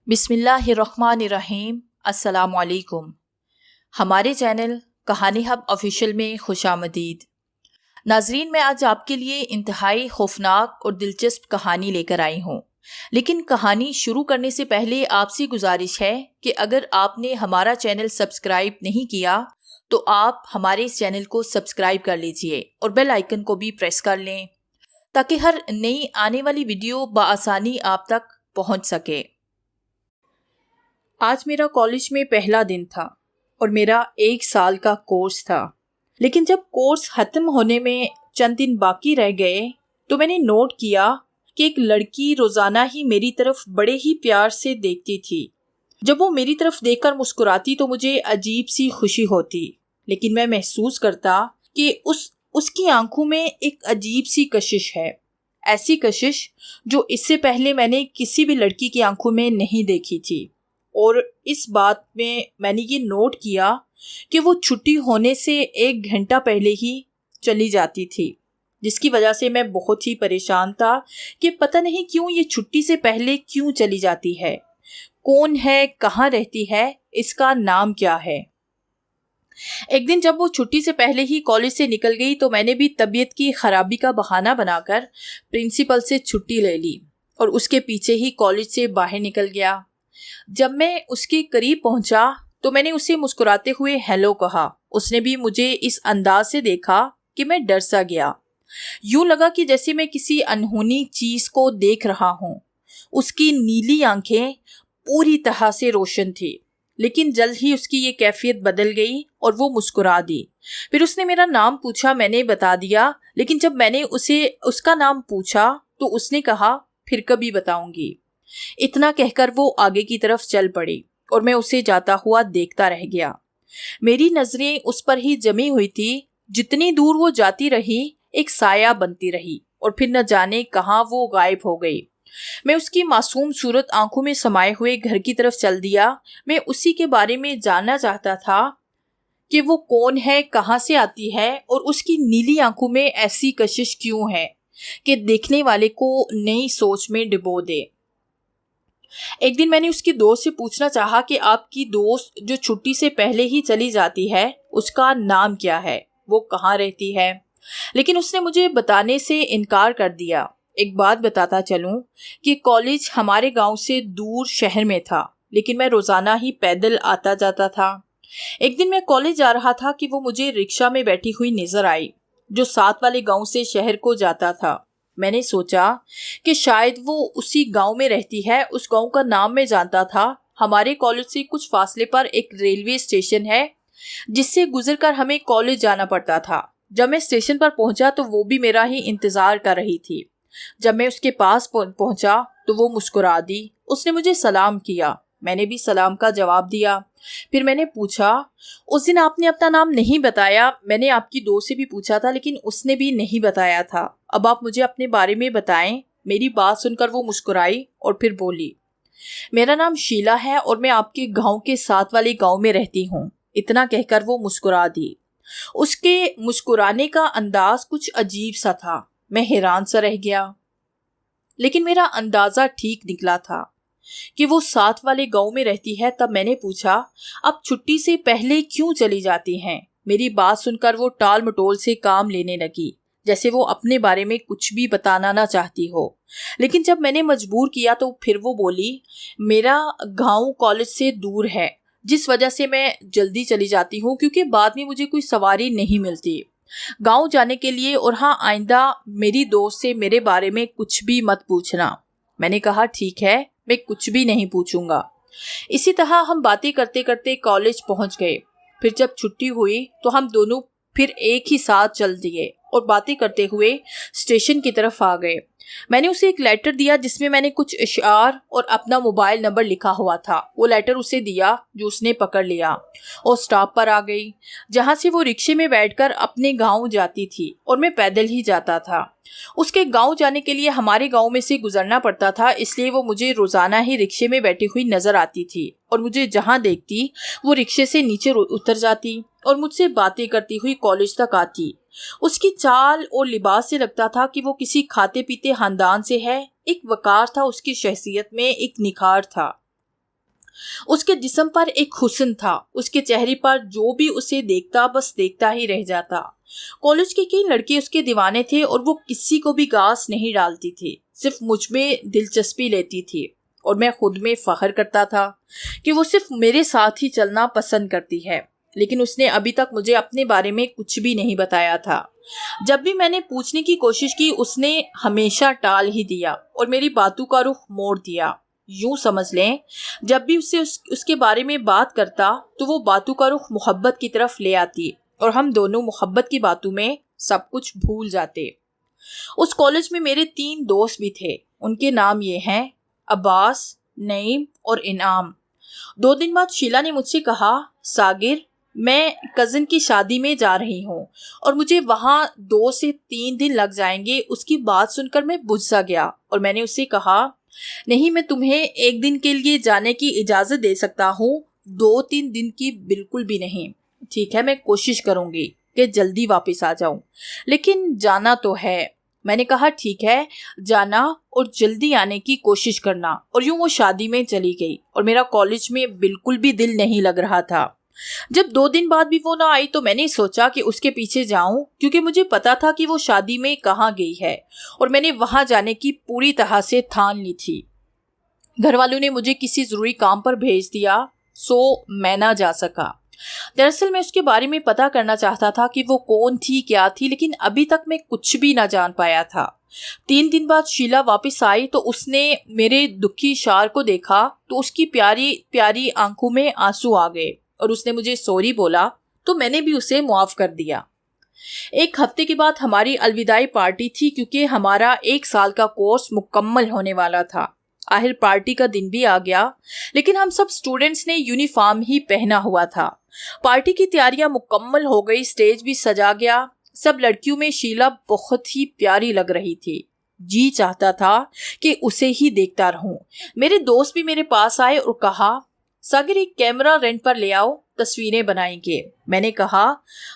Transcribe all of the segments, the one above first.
बिस्मिल्लाहिर्रहमानिर्रहीम। अस्सलामुअलैकुम। हमारे चैनल कहानी हब ऑफिशियल में खुशामदीद। नाजरीन, मैं आज आपके लिए इंतहाई खौफनाक और दिलचस्प कहानी लेकर आई हूँ। लेकिन कहानी शुरू करने से पहले आपसे गुजारिश है कि अगर आपने हमारा चैनल सब्सक्राइब नहीं किया तो आप हमारे इस चैनल को सब्सक्राइब कर लीजिए और बेल आइकन को भी प्रेस कर लें ताकि हर नई आने वाली वीडियो बआसानी आप तक पहुँच सके। आज मेरा कॉलेज में पहला दिन था और मेरा 1 साल का कोर्स था। लेकिन जब कोर्स ख़त्म होने में चंद दिन बाकी रह गए तो मैंने नोट किया कि एक लड़की रोज़ाना ही मेरी तरफ बड़े ही प्यार से देखती थी। जब वो मेरी तरफ देखकर मुस्कुराती तो मुझे अजीब सी खुशी होती, लेकिन मैं महसूस करता कि उसकी आंखों में एक अजीब सी कशिश है, ऐसी कशिश जो इससे पहले मैंने किसी भी लड़की की आंखों में नहीं देखी थी। और इस बात में मैंने ये नोट किया कि वो छुट्टी होने से 1 घंटा पहले ही चली जाती थी, जिसकी वजह से मैं बहुत ही परेशान था कि पता नहीं क्यों ये छुट्टी से पहले क्यों चली जाती है, कौन है, कहाँ रहती है, इसका नाम क्या है। एक दिन जब वो छुट्टी से पहले ही कॉलेज से निकल गई तो मैंने भी तबीयत की खराबी का बहाना बनाकर प्रिंसिपल से छुट्टी ले ली और उसके पीछे ही कॉलेज से बाहर निकल गया। जब मैं उसके करीब पहुंचा तो मैंने उसे मुस्कुराते हुए हेलो कहा। उसने भी मुझे इस अंदाज से देखा कि मैं डर सा गया। यूं लगा कि जैसे मैं किसी अनहोनी चीज को देख रहा हूं। उसकी नीली आंखें पूरी तरह से रोशन थी, लेकिन जल्द ही उसकी ये कैफियत बदल गई और वो मुस्कुरा दी। फिर उसने मेरा नाम पूछा, मैंने बता दिया, लेकिन जब मैंने उसे उसका नाम पूछा तो उसने कहा फिर कभी बताऊंगी। इतना कहकर वो आगे की तरफ चल पड़ी और मैं उसे जाता हुआ देखता रह गया। मेरी नजरें उस पर ही जमी हुई थी। जितनी दूर वो जाती रही एक साया बनती रही और फिर न जाने कहाँ वो गायब हो गई। मैं उसकी मासूम सूरत आंखों में समाये हुए घर की तरफ चल दिया। मैं उसी के बारे में जानना चाहता था कि वो कौन है, कहाँ से आती है और उसकी नीली आंखों में ऐसी कशिश क्यों है कि देखने वाले को नई सोच में डुबो दे। एक दिन मैंने उसकी दोस्त से पूछना चाहा कि आपकी दोस्त जो छुट्टी से पहले ही चली जाती है उसका नाम क्या है, वो कहाँ रहती है, लेकिन उसने मुझे बताने से इनकार कर दिया। एक बात बताता चलूं कि कॉलेज हमारे गांव से दूर शहर में था, लेकिन मैं रोजाना ही पैदल आता जाता था। एक दिन मैं कॉलेज जा रहा था कि वो मुझे रिक्शा में बैठी हुई नजर आई जो साथ वाले गांव से शहर को जाता था। मैंने सोचा कि शायद वो उसी गांव में रहती है। उस गांव का नाम मैं जानता था। हमारे कॉलेज से कुछ फासले पर एक रेलवे स्टेशन है जिससे गुजरकर हमें कॉलेज जाना पड़ता था। जब मैं स्टेशन पर पहुंचा तो वो भी मेरा ही इंतजार कर रही थी। जब मैं उसके पास पहुंचा तो वो मुस्कुरा दी। उसने मुझे सलाम किया, मैंने भी सलाम का जवाब दिया। फिर मैंने पूछा, उस दिन आपने अपना नाम नहीं बताया। मैंने आपकी दोस्त से भी पूछा था लेकिन उसने भी नहीं बताया था। अब आप मुझे अपने बारे में बताएं। मेरी बात सुनकर वो मुस्कुराई और फिर बोली, मेरा नाम शीला है और मैं आपके गांव के साथ वाले गांव में रहती हूँ। इतना कहकर वो मुस्कुरा दी। उसके मुस्कुराने का अंदाज कुछ अजीब सा था। मैं हैरान सा रह गया, लेकिन मेरा अंदाजा ठीक निकला था कि वो साथ वाले गांव में रहती है। तब मैंने पूछा, अब छुट्टी से पहले क्यों चली जाती हैं? मेरी बात सुनकर वो टाल मटोल से काम लेने लगी, जैसे वो अपने बारे में कुछ भी बताना ना चाहती हो। लेकिन जब मैंने मजबूर किया तो फिर वो बोली, मेरा गांव कॉलेज से दूर है जिस वजह से मैं जल्दी चली जाती हूँ क्योंकि बाद में मुझे कोई सवारी नहीं मिलती गांव जाने के लिए। और हाँ, आइंदा मेरी दोस्त से मेरे बारे में कुछ भी मत पूछना। मैंने कहा ठीक है, मैं कुछ भी नहीं पूछूंगा। इसी तरह हम बातें करते करते कॉलेज पहुंच गए। फिर जब छुट्टी हुई तो हम दोनों फिर एक ही साथ चल दिए और बातें करते हुए स्टेशन की तरफ आ गए। मैंने उसे एक लेटर दिया जिसमें मैंने कुछ इशार और अपना मोबाइल नंबर लिखा हुआ था। वो लेटर उसे दिया जो उसने पकड़ लिया और स्टॉप पर आ गई जहां से वो रिक्शे में बैठकर अपने गांव जाती थी और मैं पैदल ही जाता था। उसके गांव जाने के लिए हमारे गांव में से गुजरना पड़ता था, इसलिए वो मुझे रोजाना ही रिक्शे में बैठी हुई नजर आती थी और मुझे जहां देखती वो रिक्शे से नीचे उतर जाती और मुझसे बातें करती हुई कॉलेज तक आती। उसकी चाल और लिबास से लगता था कि वो किसी खाते पीते खानदान से है। एक वकार था उसकी शख्सियत में, एक निखार था। उसके जिस्म पर एक हुस्न था, उसके चेहरे पर जो भी उसे देखता बस देखता ही रह जाता। कॉलेज के कई लड़के उसके दीवाने थे और वो किसी को भी घास नहीं डालती थी, सिर्फ मुझ में दिलचस्पी लेती थी। और मैं खुद में फख्र करता था कि वो सिर्फ मेरे साथ ही चलना पसंद करती है। लेकिन उसने अभी तक मुझे अपने बारे में कुछ भी नहीं बताया था। जब भी मैंने पूछने की कोशिश की उसने हमेशा टाल ही दिया और मेरी बातों का रुख मोड़ दिया। यूं समझ लें, जब भी उसके बारे में बात करता तो वो बातों का रुख मोहब्बत की तरफ ले आती और हम दोनों मोहब्बत की बातों में सब कुछ भूल जाते। उस कॉलेज में मेरे 3 दोस्त भी थे। उनके नाम ये हैं अब्बास, नईम और इनाम। 2 दिन बाद शीला ने मुझसे कहा, सागिर, मैं कज़न की शादी में जा रही हूँ और मुझे वहाँ 2 से 3 दिन लग जाएंगे। उसकी बात सुनकर मैं बुझ सा गया और मैंने उससे कहा, नहीं, मैं तुम्हें 1 दिन के लिए जाने की इजाज़त दे सकता हूँ, 2-3 दिन की बिल्कुल भी नहीं। ठीक है, मैं कोशिश करूँगी कि जल्दी वापस आ जाऊँ, लेकिन जाना तो है। मैंने कहा, ठीक है, जाना और जल्दी आने की कोशिश करना। और यूँ वो शादी में चली गई और मेरा कॉलेज में बिल्कुल भी दिल नहीं लग रहा था। जब 2 दिन बाद भी वो ना आई तो मैंने सोचा कि उसके पीछे जाऊं, क्योंकि मुझे पता था कि वो शादी में कहाँ गई है और मैंने वहां जाने की पूरी तरह से ठान ली थी। घर वालों ने मुझे किसी जरूरी काम पर भेज दिया, सो मैं ना जा सका। दरअसल मैं उसके बारे में पता करना चाहता था कि वो कौन थी, क्या थी, लेकिन अभी तक मैं कुछ भी ना जान पाया था। 3 दिन बाद शीला वापस आई तो उसने मेरे दुखी इशार को देखा तो उसकी प्यारी प्यारी आंखों में आंसू आ गए और उसने मुझे सॉरी बोला तो मैंने भी उसे मुआफ कर दिया। 1 हफ्ते के बाद हमारी अलविदाई पार्टी थी, क्योंकि हमारा 1 साल का कोर्स मुकम्मल होने वाला था। आखिर पार्टी का दिन भी आ गया, लेकिन हम सब स्टूडेंट्स ने यूनिफॉर्म ही पहना हुआ था। पार्टी की तैयारियां मुकम्मल हो गई, स्टेज भी सजा गया। सब लड़कियों में शीला बहुत ही प्यारी लग रही थी। जी चाहता था कि उसे ही देखता रहूं। मेरे दोस्त भी मेरे पास आए और कहा, सागिर, एक कैमरा रेंट पर ले आओ, तस्वीरें बनाएंगे। मैंने कहा,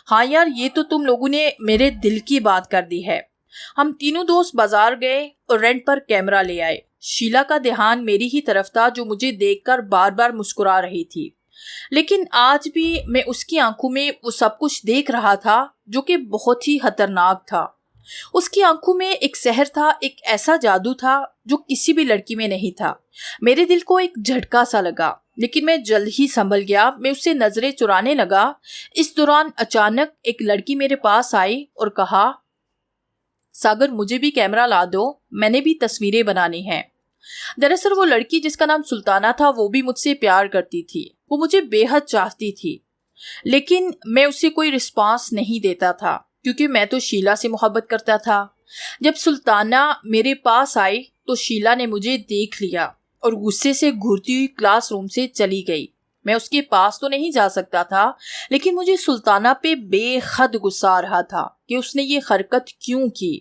हाँ यार, ये तो तुम लोगों ने मेरे दिल की बात कर दी है। हम तीनों दोस्त बाजार गए और रेंट पर कैमरा ले आए। शीला का ध्यान मेरी ही तरफ था, जो मुझे देखकर बार बार मुस्कुरा रही थी। लेकिन आज भी मैं उसकी आंखों में वो सब कुछ देख रहा था जो कि बहुत ही खतरनाक था। उसकी आंखों में एक सहर था, एक ऐसा जादू था जो किसी भी लड़की में नहीं था। मेरे दिल को एक झटका सा लगा, लेकिन मैं जल्द ही संभल गया। मैं उससे नजरें चुराने लगा। इस दौरान अचानक एक लड़की मेरे पास आई और कहा, सागर, मुझे भी कैमरा ला दो, मैंने भी तस्वीरें बनानी हैं। दरअसल वो लड़की जिसका नाम सुल्ताना था, वो भी मुझसे प्यार करती थी। वो मुझे बेहद चाहती थी, लेकिन मैं उसे कोई रिस्पांस नहीं देता था, क्योंकि मैं तो शीला से मोहब्बत करता था। जब सुल्ताना मेरे पास आई तो शीला ने मुझे देख लिया और गुस्से से घूरती हुई क्लासरूम से चली गई। मैं उसके पास तो नहीं जा सकता था, लेकिन मुझे सुल्ताना पे बेहद गुस्सा आ रहा था कि उसने ये हरकत क्यों की।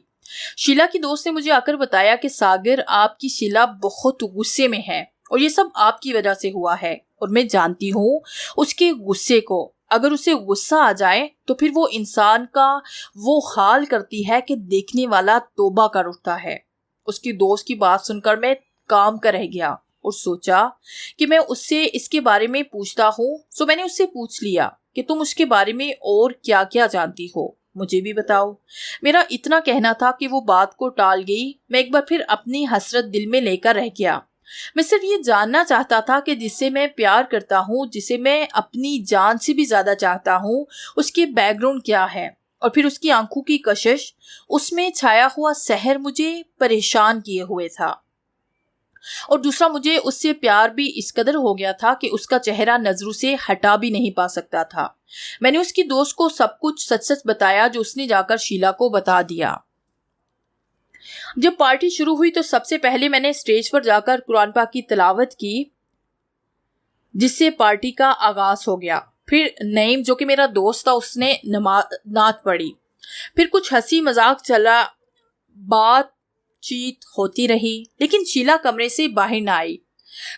शीला की दोस्त ने मुझे आकर बताया कि सागर, आपकी शीला बहुत गुस्से में है और ये सब आपकी वजह से हुआ है, और मैं जानती हूँ उसके गुस्से को। अगर उसे गुस्सा आ जाए तो फिर वो इंसान का वो हाल करती है कि देखने वाला तौबा कर उठता है। उसकी दोस्त की बात सुनकर मैं काम कर रह गया और सोचा कि मैं उससे इसके बारे में पूछता हूँ। सो मैंने उससे पूछ लिया कि तुम उसके बारे में और क्या क्या जानती हो, मुझे भी बताओ। मेरा इतना कहना था कि वो बात को टाल गई। मैं एक बार फिर अपनी हसरत दिल में लेकर रह गया। मैं सिर्फ ये जानना चाहता था कि जिससे मैं प्यार करता हूँ, जिसे मैं अपनी जान से भी ज्यादा चाहता हूँ, उसके बैकग्राउंड क्या है। और फिर उसकी आंखों की कशिश, उसमें छाया हुआ सहर मुझे परेशान किए हुए था। और दूसरा, मुझे उससे प्यार भी इस कदर हो गया था कि उसका चेहरा नजरों से हटा भी नहीं पा सकता था। मैंने उसकी दोस्त को सब कुछ सच सच बताया, जो उसने जाकर शीला को बता दिया। जब पार्टी शुरू हुई तो सबसे पहले मैंने स्टेज पर जाकर कुरान पाक की तिलावत की, जिससे पार्टी का आगाज हो गया। फिर नईम, जो कि मेरा दोस्त था, उसने नात पढ़ी। फिर कुछ हंसी मजाक चला, बातचीत होती रही, लेकिन शीला कमरे से बाहर ना आई।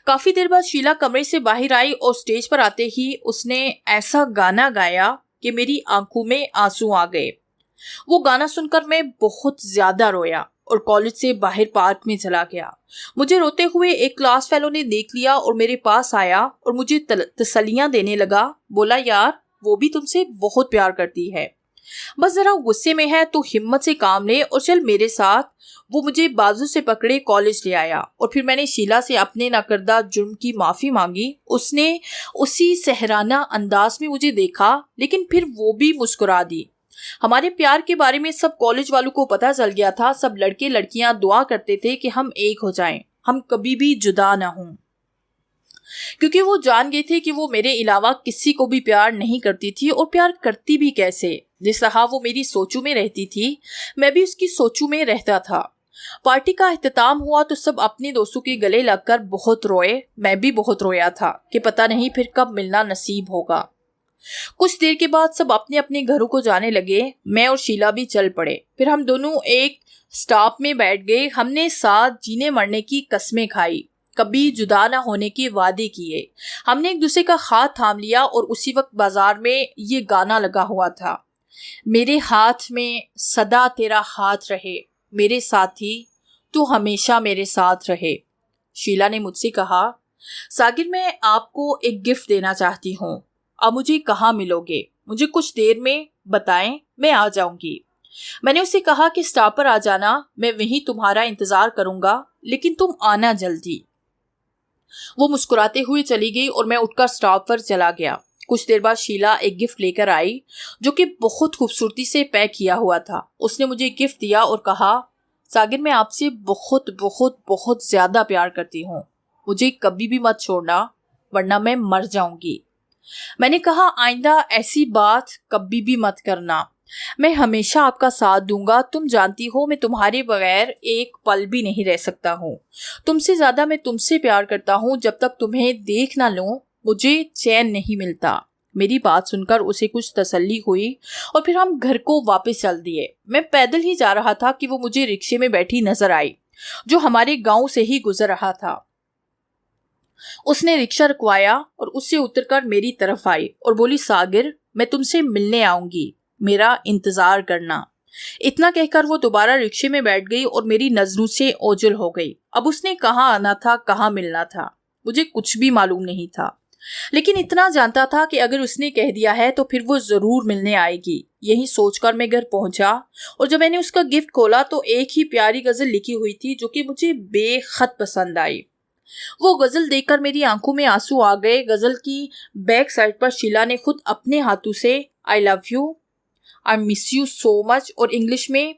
काफी देर बाद शीला कमरे से बाहर आई और स्टेज पर आते ही उसने ऐसा गाना गाया कि मेरी आंखों में आंसू आ गए। वो गाना सुनकर मैं बहुत ज्यादा रोया और कॉलेज से बाहर पार्क में चला गया। मुझे रोते हुए एक क्लास फेलो ने देख लिया और मेरे पास आया और मुझे तसल्लियां देने लगा। बोला, यार वो भी तुमसे बहुत प्यार करती है, बस जरा गुस्से में है तो हिम्मत से काम ले और चल मेरे साथ। वो मुझे बाजू से पकड़े कॉलेज ले आया और फिर मैंने शीला से अपने नाकर्दा जुर्म की माफी मांगी। उसने उसी सहराना अंदाज में मुझे देखा, लेकिन फिर वो भी मुस्कुरा दी। हमारे प्यार के बारे में सब कॉलेज वालों को पता चल गया था। सब लड़के लड़कियां दुआ करते थे कि हम एक हो जाएं, हम कभी भी जुदा ना हों, क्योंकि वो जान गए थे कि वो मेरे अलावा किसी को भी प्यार नहीं करती थी और प्यार करती भी कैसे। जिस तरह वो मेरी सोचों में रहती थी, मैं भी उसकी सोचों में रहता था। पार्टी का इख्तिताम हुआ तो सब अपने दोस्तों के गले लगकर बहुत रोए। मैं भी बहुत रोया था कि पता नहीं फिर कब मिलना नसीब होगा। कुछ देर के बाद सब अपने अपने घरों को जाने लगे। मैं और शीला भी चल पड़े। फिर हम दोनों एक स्टॉप में बैठ गए। हमने साथ जीने मरने की कस्में खाई, कभी जुदा ना होने के वादे किए। हमने एक दूसरे का हाथ थाम लिया और उसी वक्त बाजार में ये गाना लगा हुआ था, मेरे हाथ में सदा तेरा हाथ रहे, मेरे साथी तू हमेशा मेरे साथ रहे। शीला ने मुझसे कहा, सागिर मैं आपको एक गिफ्ट देना चाहती हूँ, अब मुझे कहाँ मिलोगे? मुझे कुछ देर में बताएं, मैं आ जाऊंगी। मैंने उसे कहा कि स्टॉप पर आ जाना, मैं वहीं तुम्हारा इंतजार करूंगा, लेकिन तुम आना जल्दी। वो मुस्कुराते हुए चली गई और मैं उठकर स्टॉप पर चला गया। कुछ देर बाद शीला एक गिफ्ट लेकर आई जो कि बहुत खूबसूरती से पैक किया हुआ था। उसने मुझे गिफ्ट दिया और कहा, सागिर मैं आपसे बहुत बहुत बहुत ज्यादा प्यार करती हूँ, मुझे कभी भी मत छोड़ना वरना मैं मर जाऊंगी। मैंने कहा, आइंदा ऐसी बात कभी भी मत करना, मैं हमेशा आपका साथ दूंगा। तुम जानती हो मैं तुम्हारे बगैर एक पल भी नहीं रह सकता हूँ। तुमसे ज्यादा मैं तुमसे प्यार करता हूँ। जब तक तुम्हें देख ना लूं मुझे चैन नहीं मिलता। मेरी बात सुनकर उसे कुछ तसल्ली हुई और फिर हम घर को वापस चल दिए। मैं पैदल ही जा रहा था कि वो मुझे रिक्शे में बैठी नजर आई जो हमारे गांव से ही गुजर रहा था। उसने रिक्शा रुकवाया और उससे उतरकर मेरी तरफ आई और बोली, सागिर मैं तुमसे मिलने आऊंगी, मेरा इंतजार करना। इतना कहकर वो दोबारा रिक्शे में बैठ गई और मेरी नजरों से ओझल हो गई। अब उसने कहाँ आना था, कहाँ मिलना था, मुझे कुछ भी मालूम नहीं था, लेकिन इतना जानता था कि अगर उसने कह दिया है तो फिर वो जरूर मिलने आएगी। यही सोचकर मैं घर पहुंचा और जब मैंने उसका गिफ्ट खोला तो एक ही प्यारी गजल लिखी हुई थी जो कि मुझे बेहद पसंद आई। वो गजल देखकर मेरी आंखों में आंसू आ गए। गजल की बैक साइड पर शीला ने खुद अपने हाथों से I love you, I miss you so much और इंग्लिश में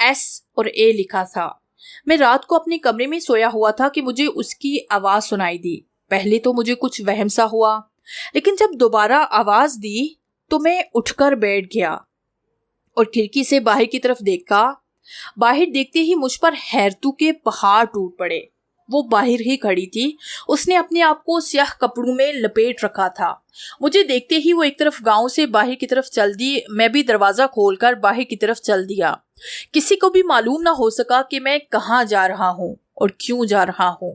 एस और ए लिखा था। मैं रात को अपने कमरे में सोया हुआ था कि मुझे उसकी आवाज सुनाई दी। पहले तो मुझे कुछ वहम सा हुआ, लेकिन जब दोबारा आवाज दी तो मैं उठकर बैठ गया और खिड़की से बाहर की तरफ देखा। बाहर देखते ही मुझ पर हैरतू के पहाड़ टूट पड़े। वो बाहर ही खड़ी थी। उसने अपने आप को स्याह कपड़ों में लपेट रखा था। मुझे देखते ही वो एक तरफ गांव से बाहर की तरफ चल दी। मैं भी दरवाजा खोलकर बाहर की तरफ चल दिया। किसी को भी मालूम ना हो सका कि मैं कहाँ जा रहा हूँ और क्यों जा रहा हूँ।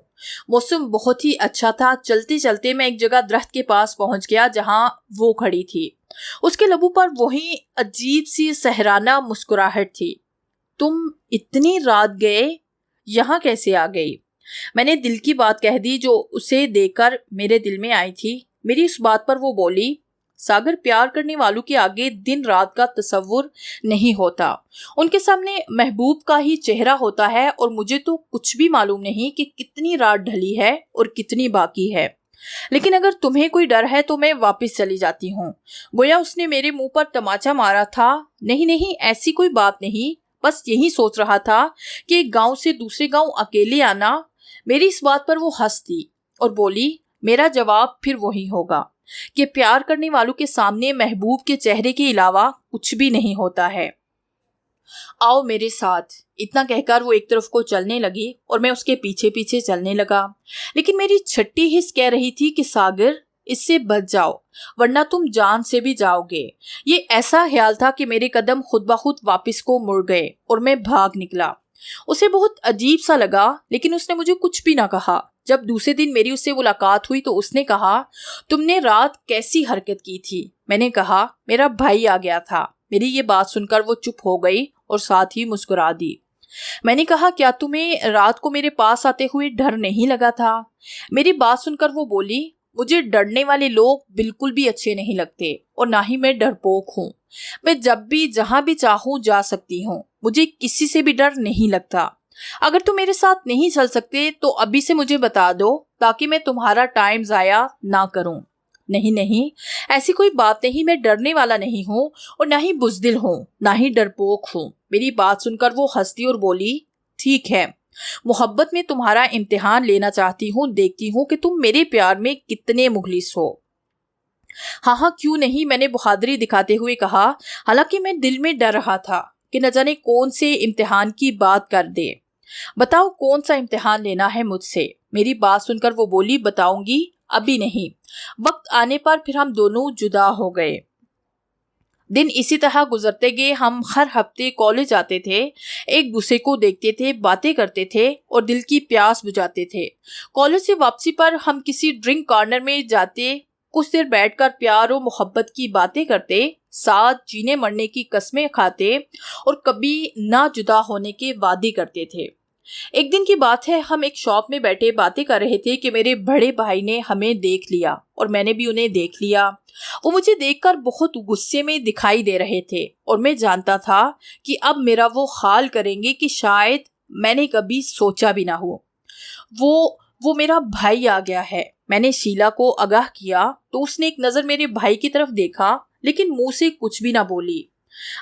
मौसम बहुत ही अच्छा था। चलते चलते मैं एक जगह दरख्त के पास पहुंच गया जहां वो खड़ी थी। उसके लबों पर वही अजीब सी सहराना मुस्कुराहट थी। तुम इतनी रात गए, यहाँ कैसे आ गई? मैंने दिल की बात कह दी जो उसे देखकर मेरे दिल में आई थी। मेरी इस बात पर वो बोली, सागर प्यार करने वालों के आगे दिन रात का तस्वुर नहीं होता, उनके सामने महबूब का ही चेहरा होता है और मुझे तो कुछ भी मालूम नहीं कि कितनी रात ढली है और कितनी बाकी है। लेकिन अगर तुम्हें कोई डर है तो मैं वापस चली जाती हूँ। गोया उसने मेरे मुंह पर तमाचा मारा था। नहीं नहीं, ऐसी कोई बात नहीं, बस यही सोच रहा था कि एक गांव से दूसरे गांव अकेले आना। मेरी इस बात पर वो हंस दी और बोली, मेरा जवाब फिर वही होगा कि प्यार करने वालों के सामने महबूब के चेहरे के अलावा कुछ भी नहीं होता है। आओ मेरे साथ। इतना कहकर वो एक तरफ को चलने लगी और मैं उसके पीछे पीछे चलने लगा। लेकिन मेरी छठी हिस्स कह रही थी कि सागर, इससे बच जाओ वरना तुम जान से भी जाओगे। ये ऐसा ख्याल था कि मेरे कदम खुद ब खुद वापस को मुड़ गए और मैं भाग निकला। उसे बहुत अजीब सा लगा, लेकिन उसने मुझे कुछ भी ना कहा। जब दूसरे दिन मेरी उससे मुलाकात हुई तो उसने कहा, तुमने रात कैसी हरकत की थी? मैंने कहा, मेरा भाई आ गया था। मेरी ये बात सुनकर वो चुप हो गई और साथ ही मुस्कुरा दी। मैंने कहा, क्या तुम्हें रात को मेरे पास आते हुए डर नहीं लगा था? मेरी बात सुनकर वो बोली, मुझे डरने वाले लोग बिल्कुल भी अच्छे नहीं लगते और ना ही मैं डरपोक हूँ। मैं जब भी जहां भी चाहूँ जा सकती हूँ, मुझे किसी से भी डर नहीं लगता। अगर तुम मेरे साथ नहीं चल सकते तो अभी से मुझे बता दो, ताकि मैं तुम्हारा टाइम जाया ना करूं। नहीं नहीं, ऐसी कोई बात नहीं, मैं डरने वाला नहीं हूँ और ना ही बुज़दिल हूँ, ना ही डरपोक हूँ। मेरी बात सुनकर वो हंसती और बोली, ठीक है, मोहब्बत में तुम्हारा इम्तिहान लेना चाहती हूँ, देखती हूँ कि तुम मेरे प्यार में कितने मुखलिस हो। हाँ हाँ, क्यों नहीं, मैंने बहादुरी दिखाते हुए कहा, हालांकि मैं दिल में डर रहा था कि न जाने कौन से इम्तिहान की बात कर दे। बताओ कौन सा इम्तिहान लेना है मुझसे? मेरी बात सुनकर वो बोली, बताऊंगी, अभी नहीं, वक्त आने पर फिर हम दोनों जुदा हो गए। दिन इसी तरह गुजरते गए। हम हर हफ्ते कॉलेज आते थे, एक दूसरे को देखते थे, बातें करते थे और दिल की प्यास बुझाते थे। कॉलेज से वापसी पर हम किसी ड्रिंक कॉर्नर में जाते, कुछ देर बैठकर प्यार और मोहब्बत की बातें करते, साथ जीने मरने की कस्में खाते और कभी ना जुदा होने के वादे करते थे। एक दिन की बात है, हम एक शॉप में बैठे बातें कर रहे थे कि मेरे बड़े भाई ने हमें देख लिया और मैंने भी उन्हें देख लिया। वो मुझे देखकर बहुत गुस्से में दिखाई दे रहे थे और मैं जानता था कि अब मेरा वो हाल करेंगे कि शायद मैंने कभी सोचा भी ना हो। वो मेरा भाई आ गया है। मैंने शीला को आगाह किया तो उसने एक नज़र मेरे भाई की तरफ देखा, लेकिन मुंह से कुछ भी ना बोली।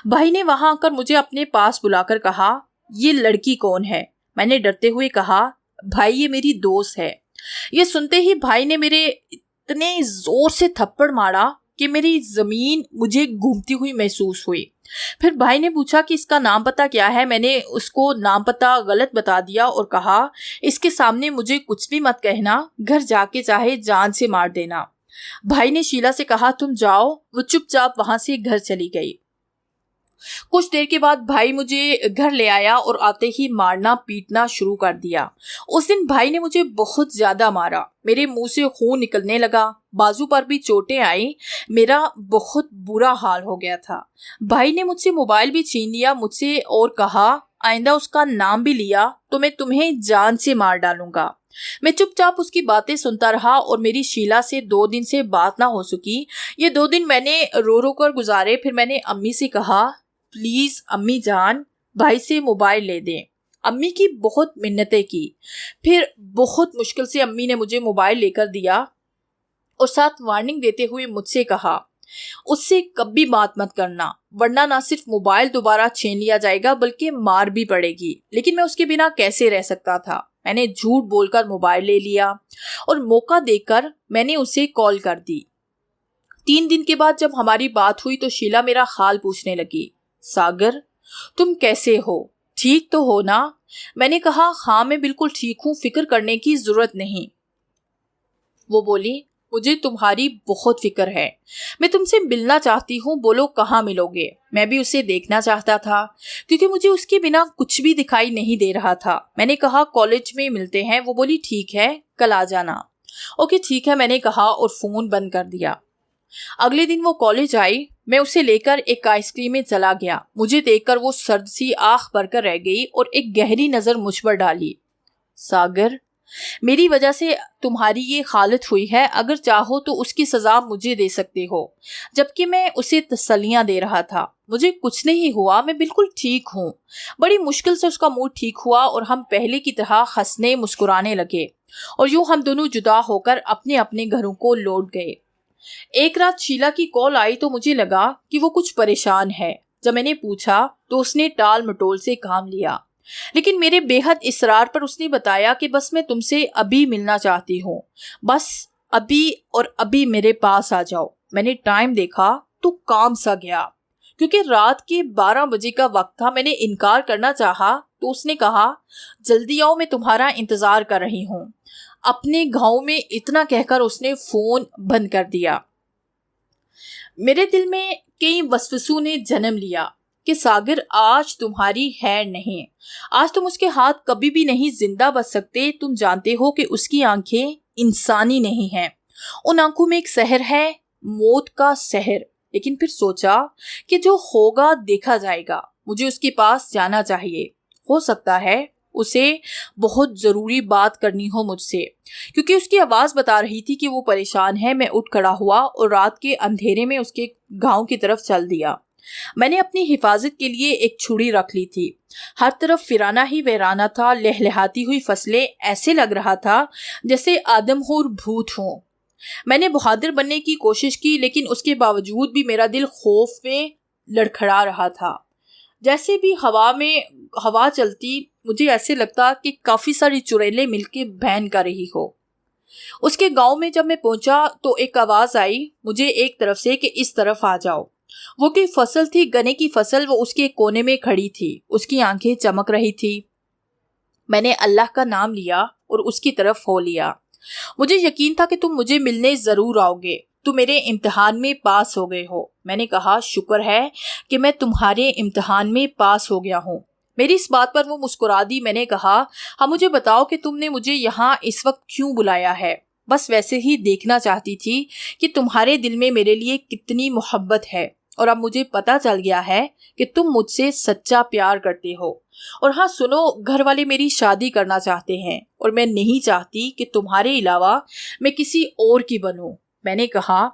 भाई ने वहां आकर मुझे अपने पास बुलाकर कहा, ये लड़की कौन है? मैंने डरते हुए कहा, भाई ये मेरी दोस्त है। ये सुनते ही भाई ने मेरे इतने जोर से थप्पड़ मारा कि मेरी जमीन मुझे घूमती हुई महसूस हुई। फिर भाई ने पूछा कि इसका नाम पता क्या है। मैंने उसको नाम पता गलत बता दिया और कहा, इसके सामने मुझे कुछ भी मत कहना, घर जाके चाहे जान से मार देना। भाई ने शीला से कहा, तुम जाओ। वो चुपचाप वहां से घर चली गई। कुछ देर के बाद भाई मुझे घर ले आया और आते ही मारना पीटना शुरू कर दिया। उस दिन भाई ने मुझे बहुत ज्यादा मारा। मेरे मुंह से खून निकलने लगा, बाजू पर भी चोटें आई। मेरा बहुत बुरा हाल हो गया था। भाई ने मुझसे मोबाइल भी छीन लिया मुझसे और कहा, आइंदा उसका नाम भी लिया तो मैं तुम्हें जान से मार डालूंगा। मैं चुपचाप उसकी बातें सुनता रहा और मेरी शीला से 2 दिन से बात ना हो सकी। ये 2 दिन मैंने रो रो कर गुजारे। फिर मैंने अम्मी से कहा, प्लीज अम्मी जान, भाई से मोबाइल ले दें। अम्मी की बहुत मिन्नतें की। फिर बहुत मुश्किल से अम्मी ने मुझे मोबाइल लेकर दिया और साथ वार्निंग देते हुए मुझसे कहा, उससे कभी बात मत करना, वरना ना सिर्फ मोबाइल दोबारा छीन लिया जाएगा बल्कि मार भी पड़ेगी। लेकिन मैं उसके बिना कैसे रह सकता था। मैंने झूठ बोलकर मोबाइल ले लिया और मौका देकर मैंने उसे कॉल कर दी। 3 दिन के बाद जब हमारी बात हुई तो शीला मेरा हाल पूछने लगी, सागर तुम कैसे हो, ठीक तो हो ना? मैंने कहा, हाँ मैं बिल्कुल ठीक हूँ, फिक्र करने की जरूरत नहीं। वो बोली, मुझे तुम्हारी बहुत फिक्र है, मैं तुमसे मिलना चाहती हूँ, बोलो कहाँ मिलोगे? मैं भी उसे देखना चाहता था क्योंकि मुझे उसके बिना कुछ भी दिखाई नहीं दे रहा था। मैंने कहा, कॉलेज में मिलते हैं। वो बोली, ठीक है, कल आ जाना। ओके ठीक है, मैंने कहा और फोन बंद कर दिया। अगले दिन वो कॉलेज आई। मैं उसे लेकर एक आइसक्रीम में चला गया। मुझे देखकर वो सर्द सी आंख भरकर रह गई और एक गहरी नजर मुझ पर डाली। सागर, मेरी वजह से तुम्हारी ये हालत हुई है, अगर चाहो तो उसकी सजा मुझे दे सकते हो। जबकि मैं उसे तसल्लियां दे रहा था, मुझे कुछ नहीं हुआ, मैं बिल्कुल ठीक हूँ। बड़ी मुश्किल से उसका मूड ठीक हुआ और हम पहले की तरह हंसने मुस्कुराने लगे और यूं हम दोनों जुदा होकर अपने अपने घरों को लौट गए। एक रात शीला की कॉल आई तो मुझे लगा कि वो कुछ परेशान है। जब मैंने पूछा तो उसने टाल मटोल से काम लिया, लेकिन मेरे बेहद इसरार पर उसने बताया कि बस मैं तुमसे अभी मिलना चाहती हूँ, बस अभी और अभी मेरे पास आ जाओ। मैंने टाइम देखा तो काम सा गया, क्योंकि रात के 12 बजे का वक्त था। मैंने इनकार करना चाहा तो उसने कहा, जल्दी आओ, मैं तुम्हारा इंतजार कर रही हूँ। अपने गांव में इतना कहकर उसने फोन बंद कर दिया। मेरे दिल में कई वसवसों ने जन्म लिया कि सागर आज तुम्हारी है नहीं, आज तुम उसके हाथ कभी भी नहीं जिंदा बच सकते। तुम जानते हो कि उसकी आंखें इंसानी नहीं हैं, उन आंखों में एक सहर है, मौत का सहर। लेकिन फिर सोचा कि जो होगा देखा जाएगा, मुझे उसके पास जाना चाहिए। हो सकता है उसे बहुत ज़रूरी बात करनी हो मुझसे। क्योंकि उसकी आवाज़ बता रही थी कि वो परेशान है, मैं उठ खड़ा हुआ और रात के अंधेरे में उसके गांव की तरफ चल दिया। मैंने अपनी हिफाजत के लिए एक छुरी रख ली थी। हर तरफ वीराना ही वीराना था, लहलहाती हुई फसलें, ऐसे लग रहा था जैसे आदमखोर भूत हों। मैंने बहादुर बनने की कोशिश की, लेकिन उसके बावजूद भी मेरा दिल खौफ में लड़खड़ा रहा था। जैसे भी हवा चलती, मुझे ऐसे लगता कि काफ़ी सारी चुड़ैलें मिलके बैन कर रही हो। उसके गांव में जब मैं पहुंचा तो एक आवाज़ आई मुझे एक तरफ से कि इस तरफ आ जाओ। वो की फसल थी, गन्ने की फसल। वो उसके कोने में खड़ी थी, उसकी आंखें चमक रही थी। मैंने अल्लाह का नाम लिया और उसकी तरफ हो लिया। मुझे यकीन था कि तुम मुझे मिलने ज़रूर आओगे। तुम मेरे इम्तिहान में पास हो गए हो। मैंने कहा, शुक्र है कि मैं तुम्हारे इम्तिहान में पास हो गया हूँ। मेरी इस बात पर वो मुस्कुरा दी। मैंने कहा, हाँ, मुझे बताओ कि तुमने मुझे यहाँ इस वक्त क्यों बुलाया है। बस वैसे ही देखना चाहती थी कि तुम्हारे दिल में मेरे लिए कितनी मोहब्बत है। और अब मुझे पता चल गया है कि तुम मुझसे सच्चा प्यार करते हो। और हाँ सुनो, घर वाले मेरी शादी करना चाहते हैं और मैं नहीं चाहती कि तुम्हारे अलावा मैं किसी और की बनूं। मैंने कहा,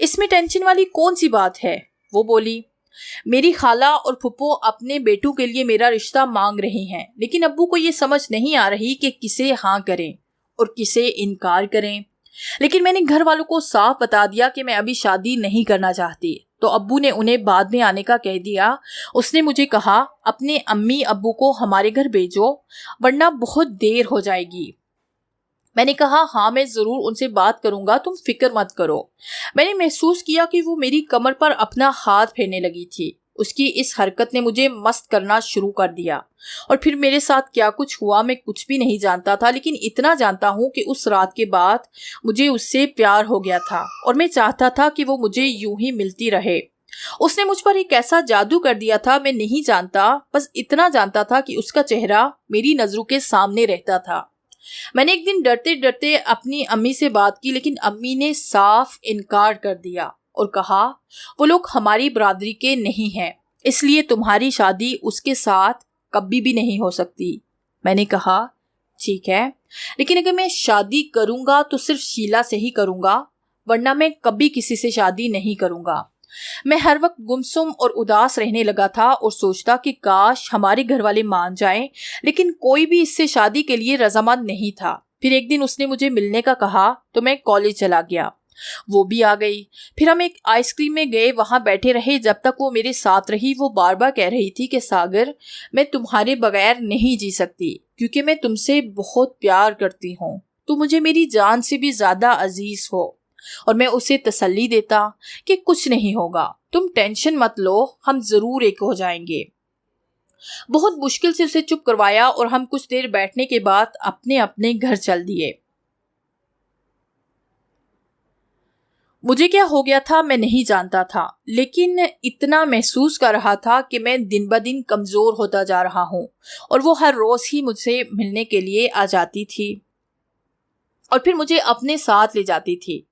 इसमें टेंशन वाली कौन सी बात है। वो बोली, मेरी खाला और फुप्पो अपने बेटों के लिए मेरा रिश्ता मांग रही हैं, लेकिन अब्बू को ये समझ नहीं आ रही कि किसे हाँ करें और किसे इनकार करें। लेकिन मैंने घर वालों को साफ बता दिया कि मैं अभी शादी नहीं करना चाहती। तो अब्बू ने उन्हें बाद में आने का कह दिया। उसने मुझे कहा, अपने अम्मी अब्बू को हमारे घर भेजो वरना बहुत देर हो जाएगी। मैंने कहा, हाँ, मैं ज़रूर उनसे बात करूंगा, तुम फिक्र मत करो। मैंने महसूस किया कि वो मेरी कमर पर अपना हाथ फेरने लगी थी। उसकी इस हरकत ने मुझे मस्त करना शुरू कर दिया। और फिर मेरे साथ क्या कुछ हुआ मैं कुछ भी नहीं जानता था, लेकिन इतना जानता हूँ कि उस रात के बाद मुझे उससे प्यार हो गया था और मैं चाहता था कि वो मुझे यूं ही मिलती रहे। उसने मुझ पर एक ऐसा जादू कर दिया था, मैं नहीं जानता, बस इतना जानता था कि उसका चेहरा मेरी नज़रों के सामने रहता था। मैंने एक दिन डरते डरते अपनी अम्मी से बात की, लेकिन अम्मी ने साफ इनकार कर दिया और कहा, वो लोग हमारी बरादरी के नहीं हैं, इसलिए तुम्हारी शादी उसके साथ कभी भी नहीं हो सकती। मैंने कहा, ठीक है, लेकिन अगर मैं शादी करूंगा तो सिर्फ शीला से ही करूंगा, वरना मैं कभी किसी से शादी नहीं करूंगा। मैं हर वक्त गुमसुम और उदास रहने लगा था और सोचता कि काश हमारे घर वाले मान जाएं, लेकिन कोई भी इससे शादी के लिए रजामंद नहीं था। फिर एक दिन उसने मुझे मिलने का कहा तो मैं कॉलेज चला गया। वो भी आ गई। फिर हम एक आइसक्रीम में गए, वहां बैठे रहे जब तक वो मेरे साथ रही। वो बार बार कह रही थी कि सागर, मैं तुम्हारे बगैर नहीं जी सकती, क्योंकि मैं तुमसे बहुत प्यार करती हूँ। तुम मुझे मेरी जान से भी ज्यादा अजीज हो। और मैं उसे तसल्ली देता कि कुछ नहीं होगा, तुम टेंशन मत लो, हम जरूर एक हो जाएंगे। बहुत मुश्किल से उसे चुप करवाया और हम कुछ देर बैठने के बाद अपने अपने घर चल दिए। मुझे क्या हो गया था मैं नहीं जानता था, लेकिन इतना महसूस कर रहा था कि मैं दिन ब दिन कमजोर होता जा रहा हूँ। और वो हर रोज ही मुझसे मिलने के लिए आ जाती थी और फिर मुझे अपने साथ ले जाती थी।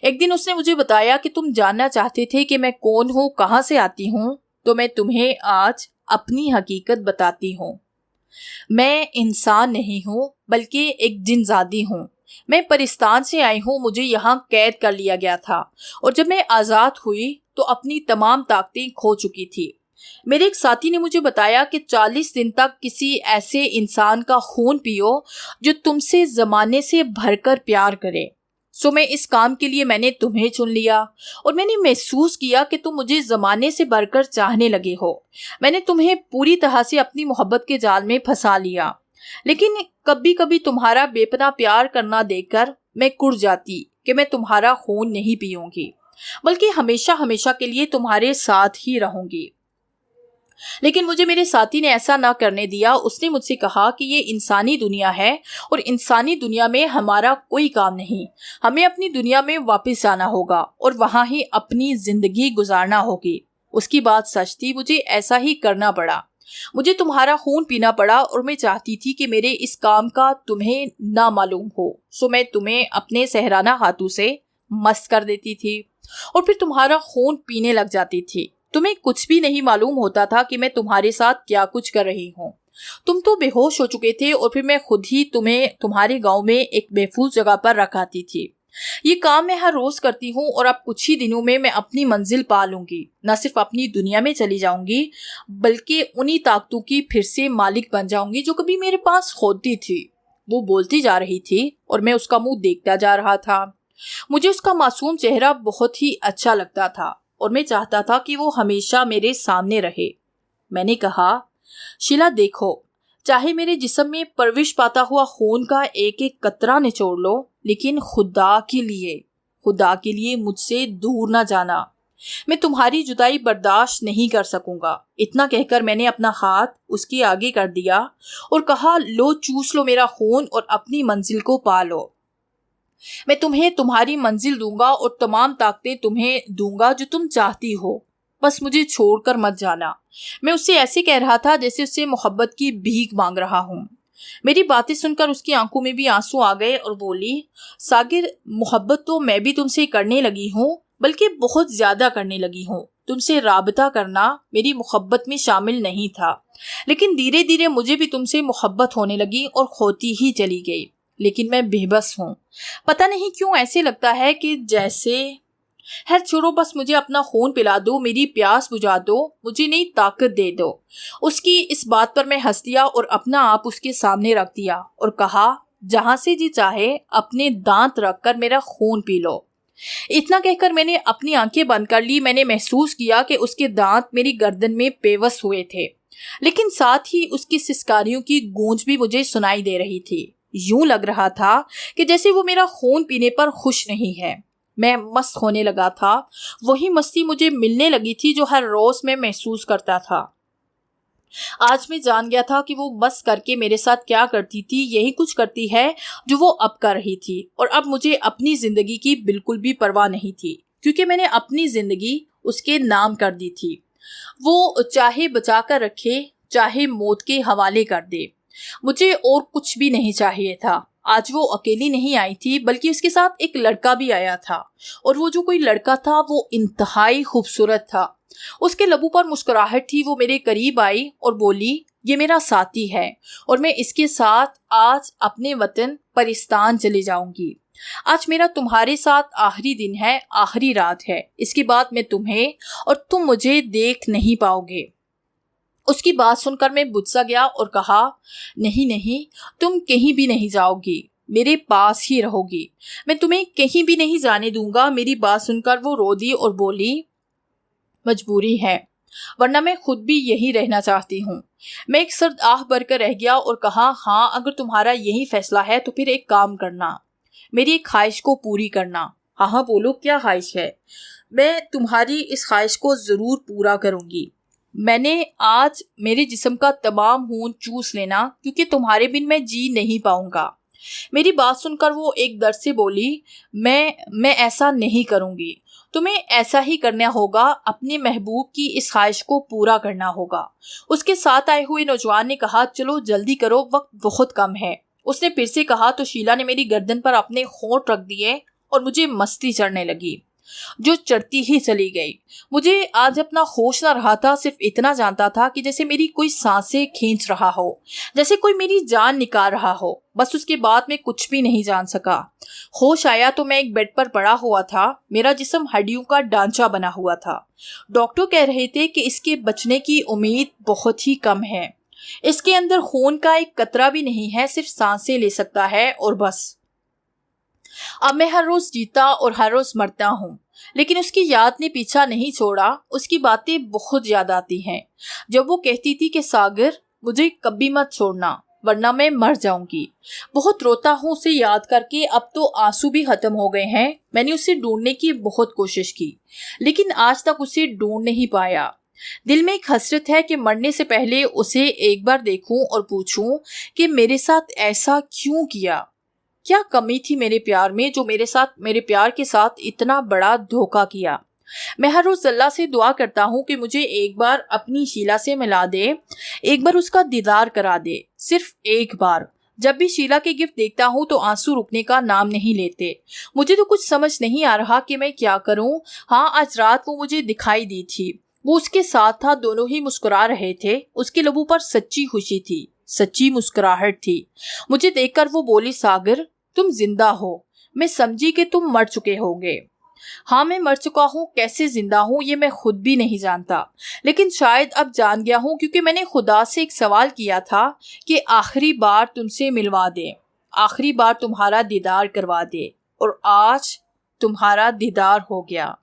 एक दिन उसने मुझे बताया कि तुम जानना चाहते थे कि मैं कौन हूँ, कहाँ से आती हूँ, तो मैं तुम्हें आज अपनी हकीकत बताती हूँ। मैं इंसान नहीं हूँ, बल्कि एक जिनजादी हूँ। मैं परिस्तान से आई हूँ, मुझे यहाँ कैद कर लिया गया था और जब मैं आज़ाद हुई तो अपनी तमाम ताकतें खो चुकी थी। मेरे एक साथी ने मुझे बताया कि 40 दिन तक किसी ऐसे इंसान का खून पियो जो तुमसे ज़माने से भरकर प्यार करे। सो मैं इस काम के लिए मैंने तुम्हें चुन लिया और मैंने महसूस किया कि तुम मुझे ज़माने से भरकर चाहने लगे हो। मैंने तुम्हें पूरी तरह से अपनी मोहब्बत के जाल में फंसा लिया, लेकिन कभी कभी तुम्हारा बेपनाह प्यार करना देखकर मैं कुढ़ जाती कि मैं तुम्हारा खून नहीं पीऊंगी, बल्कि हमेशा हमेशा के लिए तुम्हारे साथ ही रहूंगी। लेकिन मुझे मेरे साथी ने ऐसा ना करने दिया। उसने मुझसे कहा कि ये इंसानी दुनिया है और इंसानी दुनिया में हमारा कोई काम नहीं, हमें अपनी दुनिया में वापस जाना होगा और वहां ही अपनी जिंदगी गुजारना होगी। उसकी बात सच थी, मुझे ऐसा ही करना पड़ा। मुझे तुम्हारा खून पीना पड़ा और मैं चाहती थी कि मेरे इस काम का तुम्हें ना मालूम हो। सो मैं तुम्हें अपने सहराना हाथों से मस्त कर देती थी और फिर तुम्हारा खून पीने लग जाती थी। तुम्हें कुछ भी नहीं मालूम होता था कि मैं तुम्हारे साथ क्या कुछ कर रही हूँ। तुम तो बेहोश हो चुके थे और फिर मैं खुद ही तुम्हें तुम्हारे गांव में एक महफूज जगह पर रखाती थी। ये काम मैं हर रोज करती हूँ और अब कुछ ही दिनों में मैं अपनी मंजिल पा लूंगी। न सिर्फ अपनी दुनिया में चली जाऊंगी बल्कि उन्हीं ताकतों की फिर से मालिक बन जाऊंगी जो कभी मेरे पास होती थी। वो बोलती जा रही थी और मैं उसका मुंह देखता जा रहा था। मुझे उसका मासूम चेहरा बहुत ही अच्छा लगता था और मैं चाहता था कि वो हमेशा मेरे सामने रहे। मैंने कहा, शीला देखो, चाहे मेरे जिस्म में परविश पाता हुआ खून का एक एक कतरा निचोड़ लो, लेकिन खुदा के लिए मुझसे दूर ना जाना। मैं तुम्हारी जुदाई बर्दाश्त नहीं कर सकूंगा। इतना कहकर मैंने अपना हाथ उसके आगे कर दिया और कहा, लो चूस लो मेरा खून और अपनी मंजिल को पा लो। मैं तुम्हें तुम्हारी मंजिल दूंगा और तमाम ताकतें तुम्हें दूंगा जो तुम चाहती हो। बस मुझे छोड़कर मत जाना। मैं उससे ऐसे कह रहा था जैसे उससे मोहब्बत की भीख मांग रहा हूँ। मेरी बातें सुनकर उसकी आंखों में भी आंसू आ गए और बोली, सागिर, मोहब्बत तो मैं भी तुमसे करने लगी हूँ, बल्कि बहुत ज्यादा करने लगी हूँ। तुमसे राबता करना मेरी मोहब्बत में शामिल नहीं था, लेकिन धीरे धीरे मुझे भी तुमसे मोहब्बत होने लगी और खोती ही चली गई। लेकिन मैं बेबस हूँ। पता नहीं क्यों ऐसे लगता है कि जैसे खैर छोड़ो, बस मुझे अपना खून पिला दो, मेरी प्यास बुझा दो, मुझे नई ताकत दे दो। उसकी इस बात पर मैं हंस दिया और अपना आप उसके सामने रख दिया और कहा, जहां से जी चाहे अपने दांत रखकर मेरा खून पी लो। इतना कहकर मैंने अपनी आंखें बंद कर ली। मैंने महसूस किया कि उसके दांत मेरी गर्दन में पेवस हुए थे, लेकिन साथ ही उसकी सिसकारियों की गूंज भी मुझे सुनाई दे रही थी। यूं लग रहा था कि जैसे वो मेरा खून पीने पर खुश नहीं है। मैं मस्त होने लगा था। वही मस्ती मुझे मिलने लगी थी जो हर रोज मैं महसूस करता था। आज मैं जान गया था कि वो मस्त करके मेरे साथ क्या करती थी, यही कुछ करती है जो वो अब कर रही थी। और अब मुझे अपनी जिंदगी की बिल्कुल भी परवाह नहीं थी, क्योंकि मैंने अपनी जिंदगी उसके नाम कर दी थी। वो चाहे बचा कर रखे, चाहे मौत के हवाले कर दे। मुझे और कुछ भी नहीं चाहिए था। आज वो अकेली नहीं आई थी, बल्कि उसके साथ एक लड़का भी आया था, और वो जो कोई लड़का था वो इंतहाई खूबसूरत था। उसके लबों पर मुस्कुराहट थी। वो मेरे करीब आई और बोली, ये मेरा साथी है और मैं इसके साथ आज अपने वतन परिस्तान चली जाऊंगी। आज मेरा तुम्हारे साथ आखिरी दिन है, आखिरी रात है। इसके बाद मैं तुम्हें और तुम मुझे देख नहीं पाओगे। उसकी बात सुनकर मैं गुस्सा गया और कहा, नहीं नहीं, तुम कहीं भी नहीं जाओगी, मेरे पास ही रहोगी। मैं तुम्हें कहीं भी नहीं जाने दूंगा। मेरी बात सुनकर वो रो दी और बोली, मजबूरी है, वरना मैं खुद भी यही रहना चाहती हूँ। मैं एक सर्द आह भरकर रह गया और कहा, हाँ, अगर तुम्हारा यही फैसला है तो फिर एक काम करना, मेरी एक ख्वाहिश को पूरी करना। हाँ हाँ बोलो, क्या ख्वाहिश है? मैं तुम्हारी इस ख्वाहिश को जरूर पूरा करूंगी। मैंने आज मेरे जिस्म का तमाम खून चूस लेना, क्योंकि तुम्हारे बिन मैं जी नहीं पाऊंगा। मेरी बात सुनकर वो एक दर्द से बोली, मैं ऐसा नहीं करूंगी। तुम्हें ऐसा ही करना होगा, अपने महबूब की इस ख्वाहिश को पूरा करना होगा। उसके साथ आए हुए नौजवान ने कहा, चलो जल्दी करो, वक्त बहुत कम है। उसने फिर से कहा तो शीला ने मेरी गर्दन पर अपने होंठ रख दिए और मुझे मस्ती चढ़ने लगी, जो चढ़ती ही चली गई। मुझे आज अपना होश न रहा था। सिर्फ इतना जानता था कि जैसे मेरी कोई सांसें खींच रहा हो, जैसे कोई मेरी जान निकाल रहा हो। बस उसके बाद मैं कुछ भी नहीं जान सका। होश आया तो मैं एक बेड पर पड़ा हुआ था। मेरा जिस्म हड्डियों का ढांचा बना हुआ था। डॉक्टर कह रहे थे कि इसके बचने की उम्मीद बहुत ही कम है। इसके अंदर खून का एक कतरा भी नहीं है, सिर्फ सांसें ले सकता है और बस। अब मैं हर रोज जीता और हर रोज मरता हूँ, लेकिन उसकी याद ने पीछा नहीं छोड़ा। उसकी बातें बहुत याद आती हैं। जब वो कहती थी कि सागर, मुझे कभी मत छोड़ना, वरना मैं मर जाऊंगी। बहुत रोता हूँ उसे याद करके। अब तो आंसू भी खत्म हो गए हैं। मैंने उसे ढूंढने की बहुत कोशिश की, लेकिन आज तक उसे ढूंढ नहीं पाया। दिल में एक हसरत है कि मरने से पहले उसे एक बार देखूं और पूछूं कि मेरे साथ ऐसा क्यों किया। क्या कमी थी मेरे प्यार में, जो मेरे प्यार के साथ इतना बड़ा धोखा किया। मैं हर रोज अल्लाह से दुआ करता हूँ कि मुझे एक बार अपनी शीला से मिला दे, एक बार उसका दीदार करा दे, सिर्फ एक बार। जब भी शीला के गिफ्ट देखता हूँ तो आंसू रुकने का नाम नहीं लेते। मुझे तो कुछ समझ नहीं आ रहा कि मैं क्या करूँ। हाँ, आज रात वो मुझे दिखाई दी थी। वो उसके साथ था, दोनों ही मुस्कुरा रहे थे। उसके लबों पर सच्ची खुशी थी, सच्ची मुस्कुराहट थी। मुझे देखकर वो बोली, सागर तुम जिंदा हो। मैं समझी कि तुम मर चुके होंगे। हाँ, मैं मर चुका हूँ, कैसे जिंदा हूँ ये मैं खुद भी नहीं जानता, लेकिन शायद अब जान गया हूँ, क्योंकि मैंने खुदा से एक सवाल किया था कि आखिरी बार तुमसे मिलवा दे, आखिरी बार तुम्हारा दीदार करवा दे, और आज तुम्हारा दीदार हो गया।